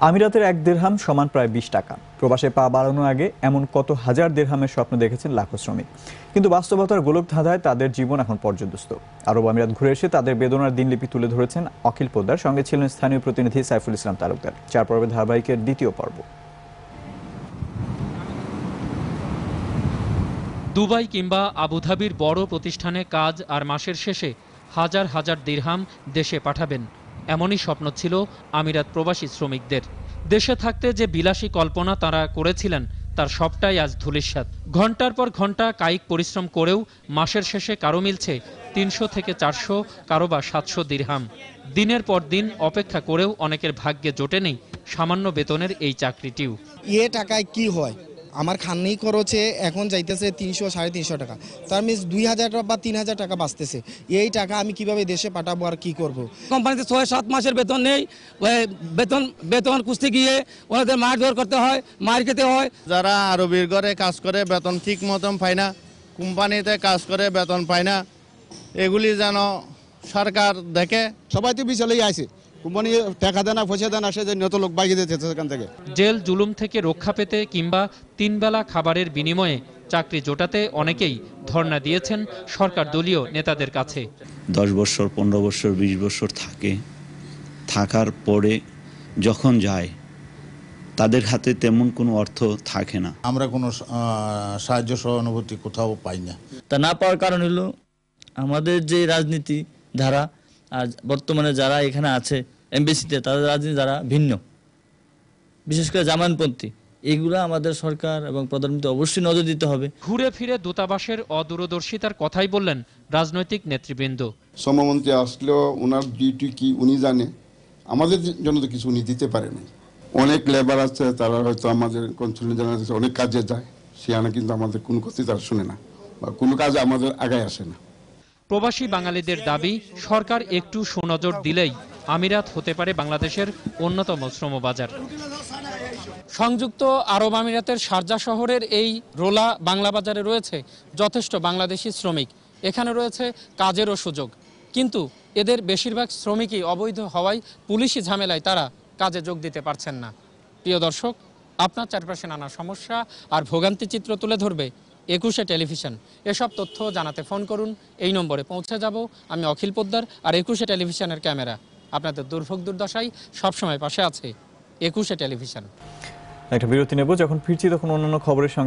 আমিরাতের এক দিরহাম সমান প্রায় 20 টাকা। প্রবাসে পা বাড়ানোর আগে এমন কত হাজার দিরহামের স্বপ্ন দেখেছেন লাখো শ্রমিক, কিন্তু বাস্তবতার গোলক ধাঁধায় তাদের জীবন এখন পর্যদস্ত। আরব আমিরাত ঘুরে এসে তাদের বেদনার দিনলিপি তুলে ধরেছেন অখিল পোদ্দার, সঙ্গে ছিলেন স্থানীয় প্রতিনিধি সাইফুল ইসলাম তালুকদার। 4 পর্বের ধারাবাহিকের দ্বিতীয় পর্ব। দুবাই কিংবা আবুধাবির বড় প্রতিষ্ঠানে কাজ আর মাসের শেষে হাজার হাজার দিরহাম দেশে পাঠাবেন, এমনই স্বপ্ন ছিল আমিরাত প্রবাসী শ্রমিকদের। দেশে থাকতে যে বিলাসী কল্পনা তারা করেছিলেন তার সবটাই আজ ধূলিসাৎ। ঘন্টার পর ঘন্টা কায়িক পরিশ্রম করেও মাসের শেষে কারো মিলছে 300 থেকে 400, কারো বা 700 দিরহাম। দিনের পর দিন অপেক্ষা করেও অনেকের ভাগ্যে জোটে নেই সামান্য বেতনের এই চাকরিটিও। টাকায় কি হয়? আমার খান্নি খরচে এখন যাইতেছে 300-350 টাকা, তার মিনস 2000 বা 3000 টাকা বাঁচতেছে। এই টাকা আমি কিভাবে দেশে পাঠাবো আর কি করব? কোম্পানিতে 6-7 মাসের বেতন নেই, বেতন খুঁজতে গিয়ে ওনাদের মারধর করতে হয়, মার খেতে হয়। যারা আরবির ঘরে কাজ করে বেতন ঠিক মতন পায় না, কোম্পানিতে কাজ করে বেতন পায় না, এগুলি যেন সরকার দেখে। সবাই তো বিচলেই আছে, কোম্পানি টাকা দেনা পয়সা দেন আসে যে নত লোক বাইকে দিতে সেখান থেকে। জেল জুলুম থেকে রক্ষা পেতে কিংবা 3 বেলা খাবারের বিনিময়ে চাকরি জোটাতে অনেকেই ধর্ণা দিয়েছেন সরকার দলীয় নেতাদের কাছে। 10 বছর 15 বছর 20 বছর থাকার পরে যখন যায় তাদের হাতে তেমন কোনো অর্থ থাকে না। আমরা কোনো সাহায্য সহানুভূতি কোথাও পাই না। তা না পাওয়ার কারণ হলো আমাদের যে রাজনীতি ধারা আর বর্তমানে যারা এখানে আছে এমবিসিতে, তাদের রাজনীতি ধারা ভিন্ন, বিশেষ করে জামানপন্থী। এগুলো আমাদের সরকার এবং প্রধানমন্ত্রী অবশ্যই নজর দিতে হবে। ঘুরে ফিরে দূতাবাসের অদূরদর্শিতার কথাই বললেন রাজনৈতিক নেতৃবৃন্দ। শ্রমমন্ত্রী আসলেও ওনার ডিউটি কি উনি জানে, আমাদের জন্য তো কিছু উনি দিতে পারে না। অনেক লেবার আছে, তারা হয়তো আমাদের কনসুলেট জেনারেল অনেক কাজে যায়, সেখানে কিন্তু আমাদের কোনো কথাই তারা শুনে না বা কোনো কাজে আমাদের আগায় আসে না। প্রবাসী বাঙালিদের দাবি, সরকার একটু সুনজর দিলেই আমিরাত হতে পারে বাংলাদেশের অন্যতম শ্রমবাজার। সংযুক্ত আরব আমিরাতের শারজা শহরের এই রোলা বাংলা বাজারে রয়েছে যথেষ্ট বাংলাদেশি শ্রমিক। এখানে রয়েছে কাজেরও সুযোগ, কিন্তু এদের বেশিরভাগ শ্রমিকই অবৈধ হওয়ায় পুলিশি ঝামেলায় তারা কাজে যোগ দিতে পারছেন না। প্রিয় দর্শক, আপনার চারপাশে নানা সমস্যা আর ভোগান্তি চিত্র তুলে ধরবে 21 টেলিভিশন। এসব তথ্য জানাতে ফোন করুন, এই নম্বরে পৌঁছে যাব। আমি অখিল পোদ্দার, আর 21 টেলিভিশনের ক্যামেরা আপনাদের দুর্ভোগ দুর্দশায় সবসময় পাশে আছে 21 টেলিভিশন। একটা বিরতি নেব, যখন ফিরছি তখন অন্যান্য খবরের সঙ্গে